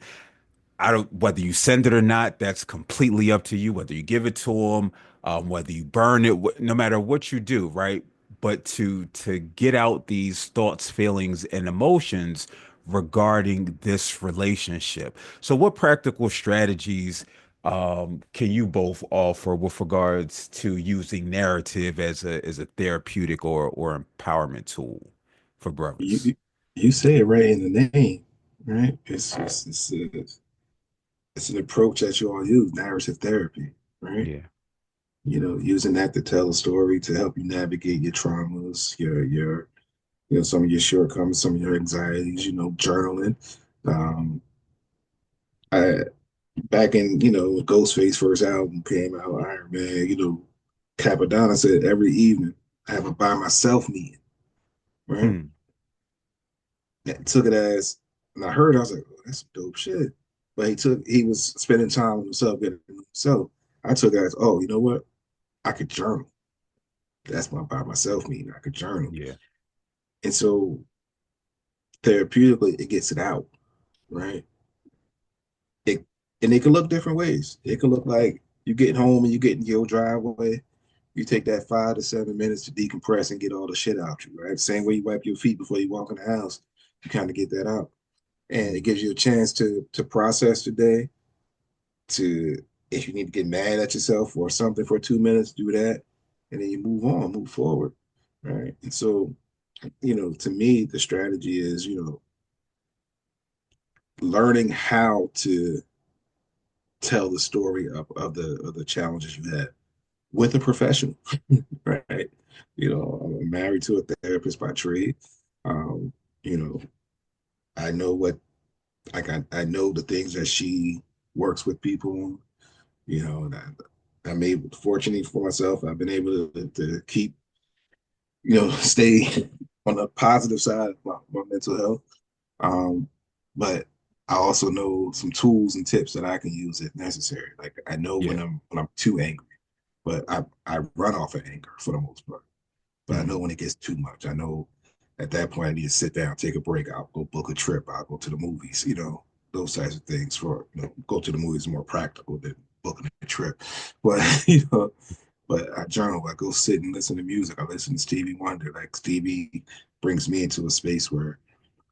I don't, whether you send it or not, that's completely up to you. Whether you give it to them, whether you burn it, no matter what you do, right? But to get out these thoughts, feelings, and emotions regarding this relationship. So, what practical strategies can you both offer with regards to using narrative as a therapeutic or empowerment tool for brothers? you you say it right in the name, right? It's an approach that you all use, narrative therapy, right? Yeah, You know, using that to tell a story to help you navigate your traumas, your some of your shortcomings, some of your anxieties. You know, journaling. Um, I back in when Ghostface first album came out, Iron Man. Capadonna said every evening I have a by myself meeting, right? hmm. And took it as, and I heard, I was like, oh, that's some dope shit. But he was spending time with himself, getting to know himself. I took it as, oh, you know what? I could journal. That's my by myself meeting. I could journal. Yeah, And so therapeutically, it gets it out, right? It and it can look different ways. It can look like you getting home and you get in your driveway. You take that 5 to 7 minutes to decompress and get all the shit out you, right? Same way you wipe your feet before you walk in the house. You kind of get that out. And it gives you a chance to process the day, to if you need to get mad at yourself or something for 2 minutes, do that. And then you move on, move forward. Right. And so, to me, the strategy is, learning how to tell the story of the challenges you had with a professional, right? I'm married to a therapist by trade. Um, you know, I know what like I know the things that she works with people on, and I'm able, fortunately for myself, I've been able to keep, stay on the positive side of my mental health. But I also know some tools and tips that I can use if necessary. Like I know yeah. when I'm too angry, but I run off of anger for the most part. But I know Mm. when it gets too much, I know at that point I need to sit down, take a break. I'll go book a trip. I'll go to the movies. Those types of things. For go to the movies more practical than booking a trip. But but I journal. I go sit and listen to music. I listen to Stevie Wonder. Like Stevie brings me into a space where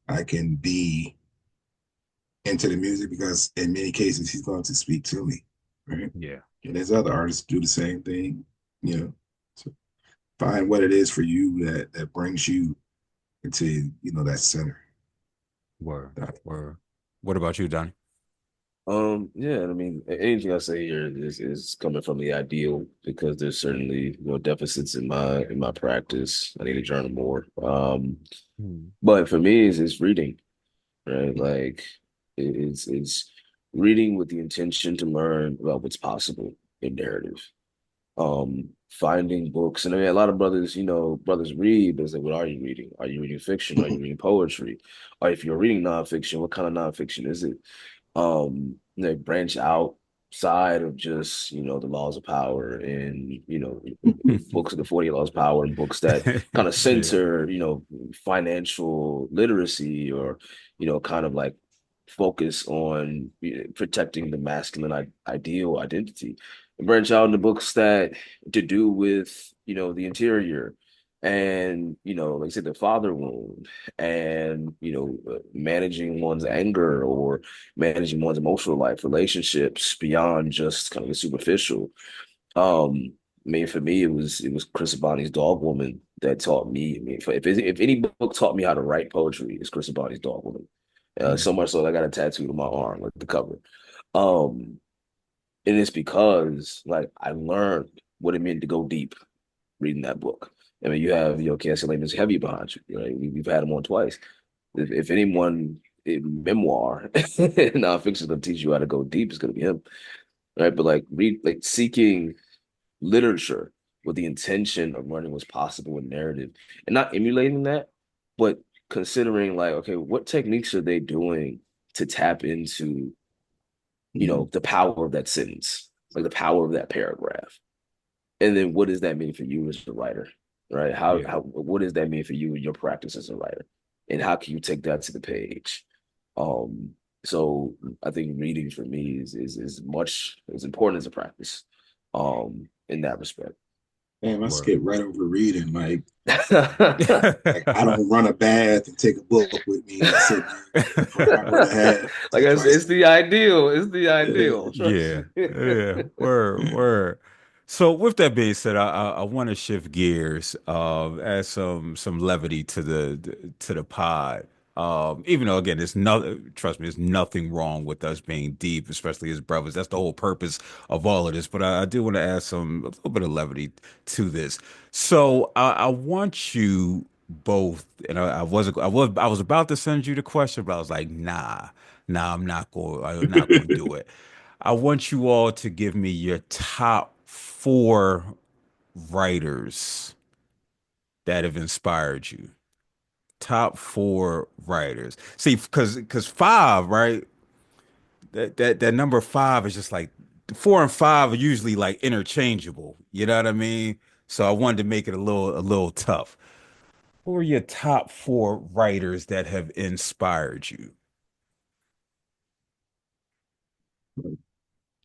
I can be into the music because in many cases he's going to speak to me, right? Yeah. And there's other artists do the same thing, you know. So find what it is for you that brings you into that center. Word. Word. What about you, Donnie? Yeah, I mean, anything I say here is coming from the ideal because there's certainly, deficits in my practice. I need to journal more. Hmm. But for me, it's reading, right? Like it's reading with the intention to learn about what's possible in narrative. Finding books, and I mean, a lot of brothers, brothers read, but it's like, what are you reading? Are you reading fiction? Are you reading poetry? Or if you're reading nonfiction, what kind of nonfiction is it? They branch outside of just the laws of power and books of the 40 laws of power and books that kind of Yeah. center financial literacy or kind of like focus on protecting the masculine ideal identity and branch out into books that to do with the interior and like I said, the father wound and managing one's anger or managing one's emotional life, relationships beyond just kind of the superficial. I mean, for me, it was Chris Abani's Dog Woman that taught me. I mean, if any book taught me how to write poetry, it's Chris Abani's Dog Woman. So much so that I got a tattoo on my arm, like the cover. Um, and it's because like I learned what it meant to go deep reading that book. I mean, you have Cassie Lehman's Heavy behind you, right? We've had him on twice. If anyone in memoir nonfiction is going to teach you how to go deep, it's going to be him, right? But like read, like seeking literature with the intention of learning what's possible in narrative and not emulating that, but considering like, okay, what techniques are they doing to tap into, the power of that sentence, like the power of that paragraph. And then what does that mean for you as a writer, right? Yeah. What does that mean for you in your practice as a writer? And how can you take that to the page? Um, so I think reading for me is much as important as a practice, in that respect. Damn, I Word. skip right over reading. Like I don't run a bath and take a book with me and sit there for an hour and a half Like till twice. it's the ideal. It's the Yeah. ideal. Trust Yeah, me. yeah, word, word. So with that being said, I want to shift gears, add some levity to the pod. Even though again, there's no trust me, there's nothing wrong with us being deep, especially as brothers. That's the whole purpose of all of this. But I do want to add a little bit of levity to this. So I want you both, and I was about to send you the question, but I was like, nah, I'm not going to do it. I want you all to give me your top four writers that have inspired you. Top four writers. See, because five, right? That number five is just like four and five are usually like interchangeable. You know what I mean? So I wanted to make it a little tough. Who are your top four writers that have inspired you?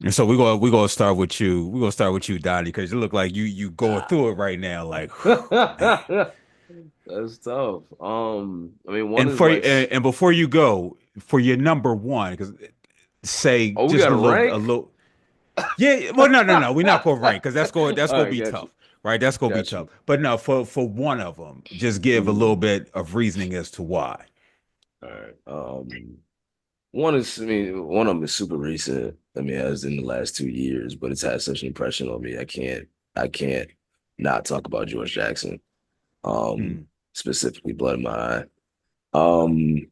And so we're gonna start with you. We're gonna start with you, Donnie, because you look like you going through it right now. Like, man. That's tough. I mean, one And is for like, and before you go, for your number one, because say oh, we just got a to little rank. yeah. Well, no, we're not gonna rank because that's All gonna right, be got you, tough, right? That's gonna be got tough. you. But no, for one of them, just give a little Mm. bit of reasoning as to why. All right. One is, I mean, one of them is super recent. I mean, as in the last 2 years, but it's had such an impression on me. I can't not talk about George Jackson. Um, Hmm. Specifically Blood in My Eye. Um,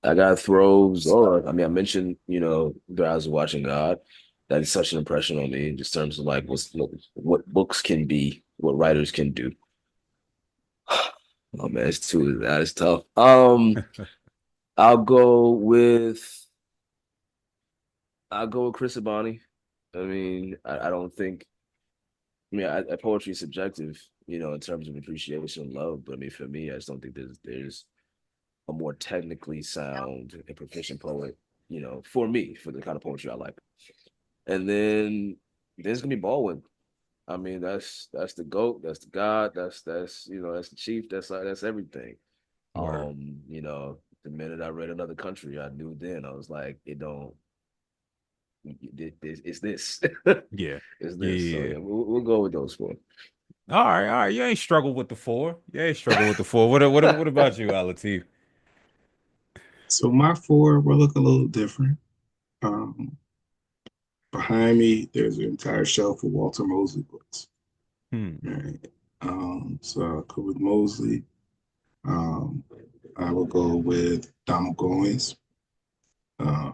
I got throws, or I mean, I mentioned, that I was watching God. That is such an impression on me in just terms of like what books can be, what writers can do. Oh man, that is tough. I'll go with I'll go with Chris Abani. I mean, I don't think. I mean, poetry is subjective, in terms of appreciation and love. But I mean, for me, I just don't think there's a more technically sound and proficient poet, for me, for the kind of poetry I like. And then there's gonna be Baldwin. I mean, that's the goat, that's the god, that's that's the chief, that's everything. Word. The minute I read Another Country, I knew then I was like, it don't. It's this. Yeah. It's Yeah. this. So Yeah. yeah, we'll go with those four. All right. All right. You ain't struggled with the four. You ain't struggled with the four. What about you, Al-Lateef? So my four will look a little different. Um, Behind me, there's an entire shelf of Walter Mosley books. Hmm. Right. So I'll go with Mosley. Um, I will go with Donald Goins. Uh,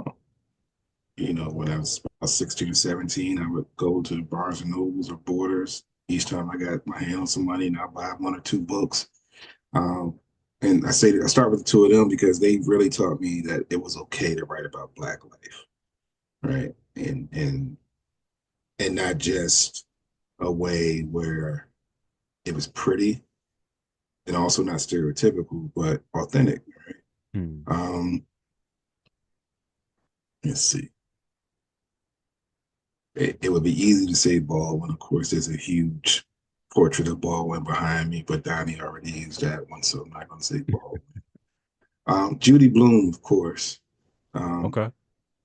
when I was about 16 or 17, I would go to Barnes and Nobles or Borders. Each time I got my hand on some money, and I'll buy one or two books. Um, and I start with the two of them because they really taught me that it was okay to write about Black life, right? And not just a way where it was pretty and also not stereotypical, but authentic, right? Hmm. Um, let's see. It would be easy to say Baldwin. Of course, there's a huge portrait of Baldwin behind me, but Donnie already used that one, so I'm not going to say Baldwin. Judy Blume, of course. Um, Okay.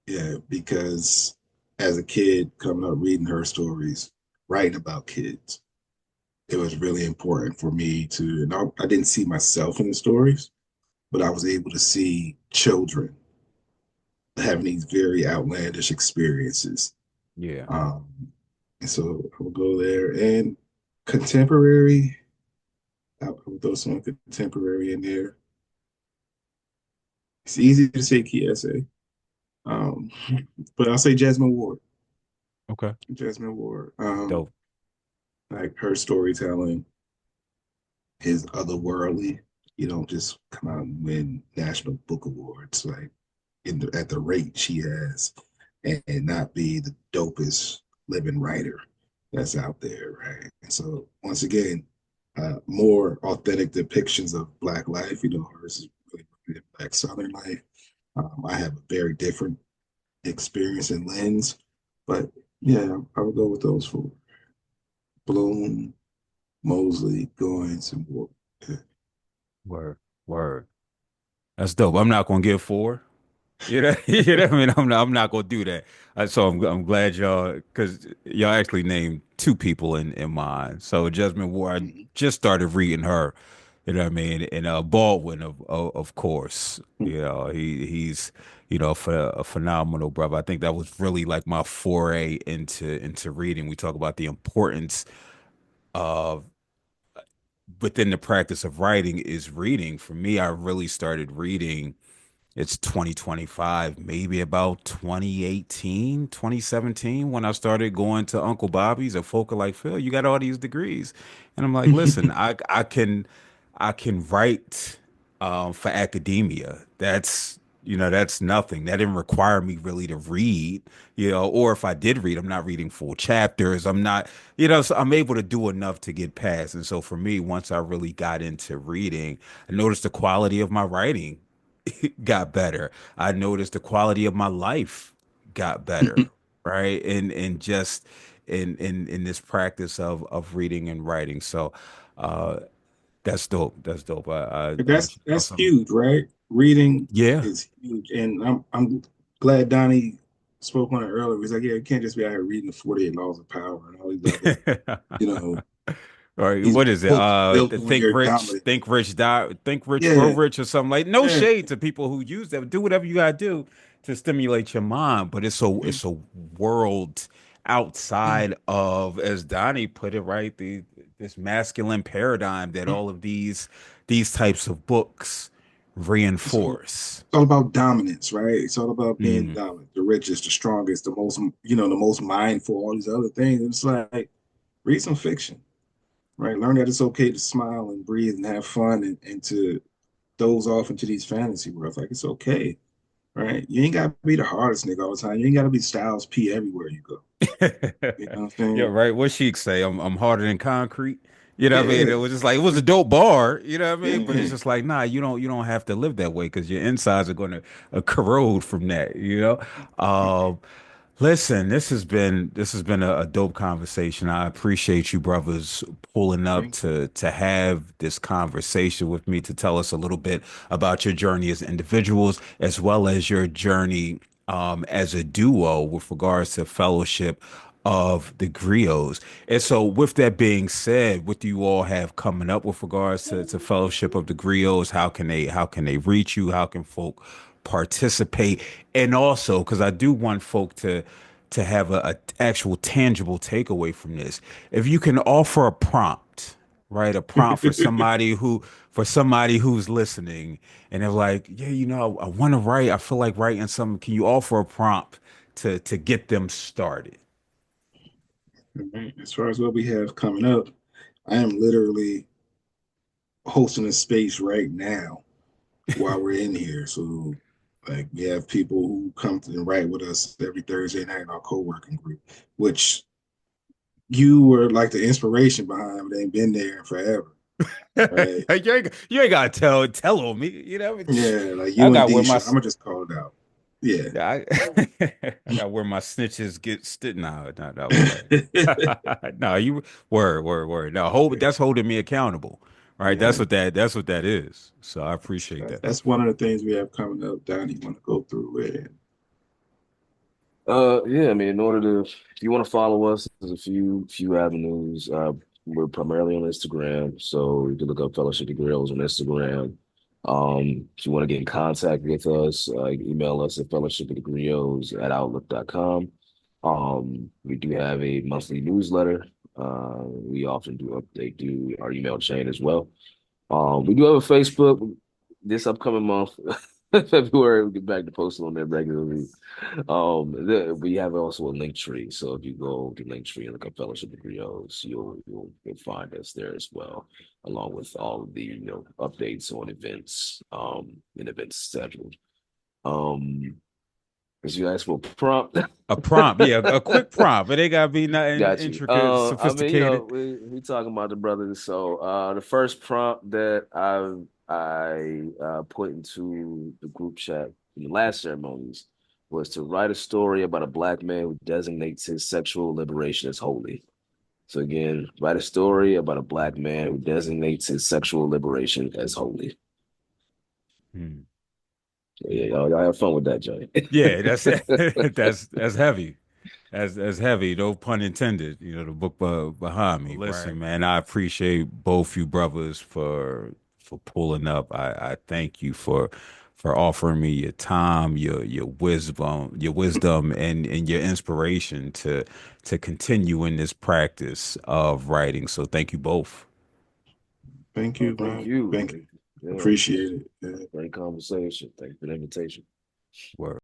yeah, because as a kid coming up reading her stories, writing about kids, it was really important for me to, and I didn't see myself in the stories, but I was able to see children having these very outlandish experiences. Yeah. Um, and so I will go there. And contemporary, I'll throw some contemporary in there. It's easy to say KSA, um, but I'll say Jasmine Ward. Okay. Jasmine Ward, Dope. like her storytelling is otherworldly. You don't just come out and win national book awards like at the rate she has, and not be the dopest living writer that's out there, right? And so once again, more authentic depictions of Black life. Hers is really Black Southern life. I have a very different experience and lens, but yeah, I would go with those four: Bloom, Mosley, Goins, and Ward. Word. Word. That's dope. I'm not gonna give four. You know what I mean? I'm not gonna do that. So I'm glad y'all because y'all actually named two people in mine. So Jasmine Ward, I just started reading her. You know what I mean? And Baldwin, of course. He's a phenomenal brother. I think that was really like my foray into reading. We talk about the importance of within the practice of writing is reading. For me, I really started reading it's 2025, maybe about 2018, 2017, when I started going to Uncle Bobby's and folk are like, Phil, you got all these degrees. And I'm like, listen, I can write for academia. That's nothing. That didn't require me really to read, or if I did read, I'm not reading full chapters. I'm not, so I'm able to do enough to get past. And so for me, once I really got into reading, I noticed the quality of my writing got better. I noticed the quality of my life got better, right? And just in this practice of reading and writing. So uh that's dope. That's dope. I That's mentioned that's some. huge, right? Reading Yeah. is huge, and I'm glad Donnie spoke on it earlier. He's like, yeah, you can't just be out here reading the 48 Laws of Power and all these other, you know, All right, these what is it? books built The on your dominance. think rich, grow Yeah, rich, or something like. No yeah, shade to people who use that. Do whatever you gotta do to stimulate your mind, but yeah, it's a world yeah. outside of, as Donnie put it, right? This masculine paradigm that all of these types of books So reinforce. it's all about dominance, right? It's all about being Mm. dominant, the richest, the strongest, the most, the most mindful, all these other things. And it's like read some fiction, right? Learn that it's okay to smile and breathe and have fun and to doze off into these fantasy worlds. Like it's okay, right? You ain't got to be the hardest nigga all the time. You ain't got to be Styles P everywhere you go. You know what I'm Yeah, saying? right. What Sheik say? I'm harder than concrete. You know what I mean? It Yeah, was just like it was a dope bar. You know what I mean? But it's yeah. just like, nah, you don't have to live that way because your insides are going to corrode from that. Um, Listen, this has been a dope conversation. I appreciate you brothers pulling up Thank you. to have this conversation with me to tell us a little bit about your journey as individuals as well as your journey as a duo with regards to fellowship of the Griots. And so with that being said, what do you all have coming up with regards to fellowship of the Griots? How can they reach you? How can folk participate, and also because I do want folk to have a actual tangible takeaway from this. If you can offer a prompt, right? A prompt for somebody who's listening and they're like, yeah, I want to write. I feel like writing something. Can you offer a prompt to get them started? Right. As far as what we have coming up, I am literally hosting a space right now while we're in here. So, like, we have people who come to and write with us every Thursday night in our co-working group, which you were like the inspiration behind. They ain't been there forever, right? You ain't gotta tell on me. Yeah, like I you and got where D. my I'm gonna just call it out. Yeah. yeah, I got where my snitches get no, no, no, but no, you word. No, that's holding me accountable, right? Yeah, That's what that is. So I appreciate that. that's one of the things we have coming up. Donnie want to go through it. Yeah, I mean, in order to, if you want to follow us, there's a few avenues. We're primarily on Instagram, so you can look up Fellowship of Griots on Instagram. If you want to get in contact with us, email us at fellowshipofthegriots@outlook.com. We do have a monthly newsletter. We often do our email chain as well. We do have a Facebook this upcoming month, February. We get back to posting on there regularly. We have also a link tree. So if you go to link tree and look up Fellowship of Griots, you'll find us there as well, along with all of the updates on events, and events scheduled. Um, as you asked for a prompt. A prompt, yeah, a quick prompt. It ain't gotta be nothing Got you. intricate, I mean, sophisticated. we talking about the brothers. So, the first prompt that I put into the group chat in the last ceremonies was to write a story about a black man who designates his sexual liberation as holy. So again, write a story about a black man who designates his sexual liberation as holy. Hmm. So yeah, y'all have fun with that, Johnny. Yeah, that's that's heavy. As heavy, no pun intended. The book behind me. Well, listen, right? Man, I appreciate both you brothers for pulling up. I thank you for offering me your time, your wisdom, and your inspiration to continue in this practice of writing. So thank you both. Thank you, Thank man. you. Thank you. Yeah, Appreciate it. Yeah. great conversation. Thank you for the invitation. Word.